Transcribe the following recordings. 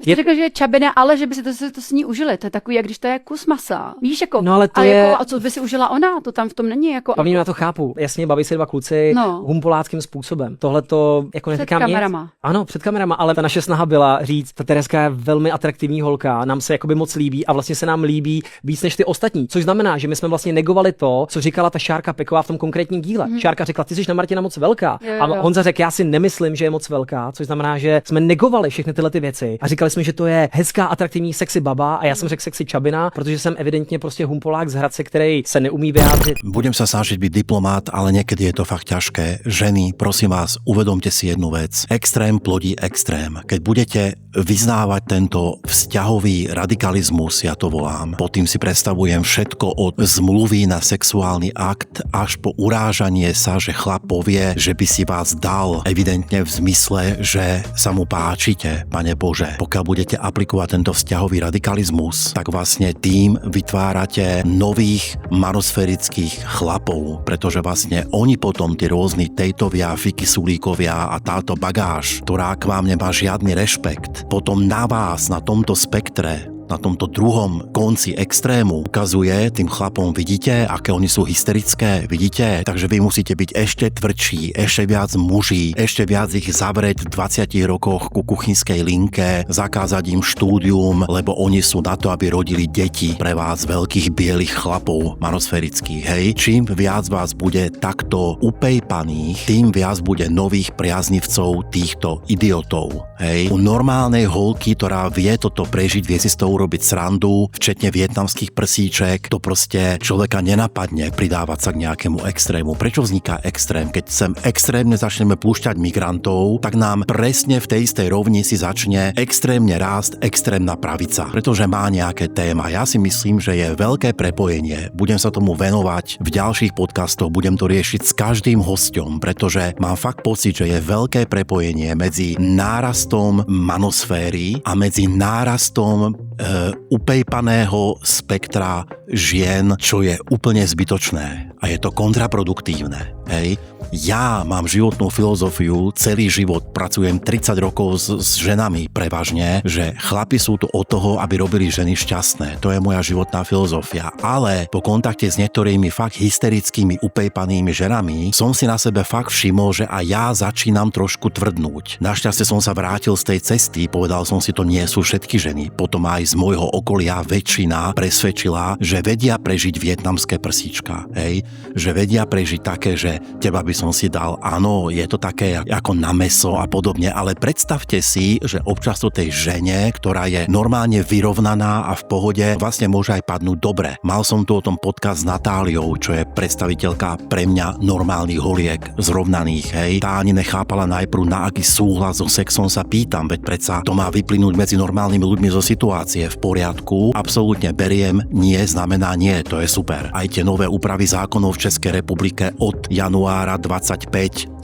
Ty řekl, že je čabina, ale že by si to s ní užili. To je takový, jak když to je kus masa. Víš, jako, no, ale to je... jako, a co by si užila ona? To tam v tom není. Jako... Pavlína, já to chápu. Jasně, baví se dva kluci humpoláckým způsobem. Tohle to jako neříkám nic. Před kamerama. Ano, před kamerama, ale ta naše snaha byla říct, ta Tereska je velmi atraktivní holka, nám se jakoby moc líbí a vlastně se nám líbí víc než ty ostatní. Což znamená, že my jsme vlastně negovali to, co říkala ta Šárka Peková v tom konkrétním díle. Šárka řekla, ty jsi na Martina moc velká. Jo. A Honza řekl, já si nemyslím, že je moc velká, což znamená, že jsme negovali všechny tyhle ty věci a říkali jsme, že to je hezká, atraktivní, sexy baba a já jsem řekl sexy čabina, protože jsem evidentně prostě humpolák z Hradce, který se neumí vyjádřit. Budem sa snažiť byť diplomát, ale niekedy je to fakt ťažké. Ženy, prosím vás, uvedomte si jednu vec. Extrém plodí extrém. Keď budete vyznávať tento vzťahový radikalizmus, ja to volám, pod tým si predstavujem všetko od zmluvy na sexuálny akt až po urážanie sa, že chlap povie, že by si vás dal, evidentne v zmysle, že sa mu páčite, Pane Bože. Pokiaľ budete aplikovať tento vzťahový radikalizmus, tak vlastne tým vytvárate nových manosférických chlapov, pretože vlastne oni potom, tí rôzni tejtovia, Fiky Sulíkovia a táto bagáž, ktorá k vám nemá žiadny rešpekt, potom na vás, na tomto spektre, na tomto druhom konci extrému ukazuje tým chlapom, vidíte, aké oni sú hysterické, vidíte? Takže vy musíte byť ešte tvrdší, ešte viac muží, ešte viac ich zavrieť v 20 rokoch ku kuchynskej linke, zakázať im štúdium, lebo oni sú na to, aby rodili deti pre vás veľkých bielých chlapov manosférických, hej? Čím viac vás bude takto upejpaných, tým viac bude nových priaznivcov týchto idiotov, hej? U normálnej holky, ktorá vie toto prežiť, vie si s tou urobiť srandu, včetne vietnamských prsíček, to proste človeka nenapadne pridávať sa k nejakému extrému. Prečo vzniká extrém? Keď sem extrémne začneme púšťať migrantov, tak nám presne v tej istej rovnici začne extrémne rásť extrémna pravica, pretože má nejaké téma. Ja si myslím, že je veľké prepojenie. Budem sa tomu venovať v ďalších podcastoch, budem to riešiť s každým hosťom, pretože mám fakt pocit, že je veľké prepojenie medzi nárastom manosféry a medzi nárastom upejpaného spektra žien, čo je úplne zbytočné a je to kontraproduktívne. Hej? Ja mám životnú filozofiu, celý život pracujem 30 rokov s ženami prevažne, že chlapi sú tu od toho, aby robili ženy šťastné. To je moja životná filozofia. Ale po kontakte s niektorými fakt hysterickými, upejpanými ženami som si na sebe fakt všimol, že aj ja začínam trošku tvrdnúť. Našťastie som sa vrátil z tej cesty, povedal som si, to nie sú všetky ženy. Potom aj z môjho okolia väčšina presvedčila, že vedia prežiť vietnamské prsíčka. Hej? Že vedia prežiť také, že teba by som si dal, áno, je to také ako na mäso a podobne, ale predstavte si, že občas to tej žene, ktorá je normálne vyrovnaná a v pohode, vlastne môže aj padnúť dobre. Mal som tu o tom podcast s Natáliou, čo je predstaviteľka pre mňa normálnych holiek, zrovnaných, hej. Tá ani nechápala najprv, na aký súhlas so sexom sa pýtam, veď predsa to má vyplynúť medzi normálnymi ľuďmi zo situácie. V poriadku, absolútne beriem, nie znamená nie, to je super. Aj tie nové úpravy zákonov v Českej republike od januára 25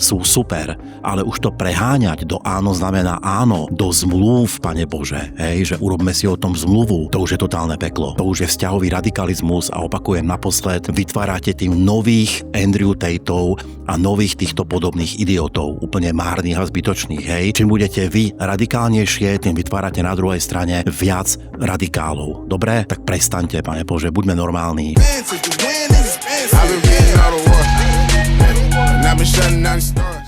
sú super, ale už to preháňať do áno znamená áno, do zmluv, Pane Bože, hej, že urobme si o tom zmluvu, to už je totálne peklo, to už je vzťahový radikalizmus a opakujem naposled, vytvárate tým nových Andrew Tateov a nových týchto podobných idiotov, úplne márnych a zbytočných, hej. Čím budete vy radikálnejšie, tým vytvárate na druhej strane viac radikálov. Dobre? Tak prestaňte, Pane Bože, buďme normálni. I've been shutting down the store.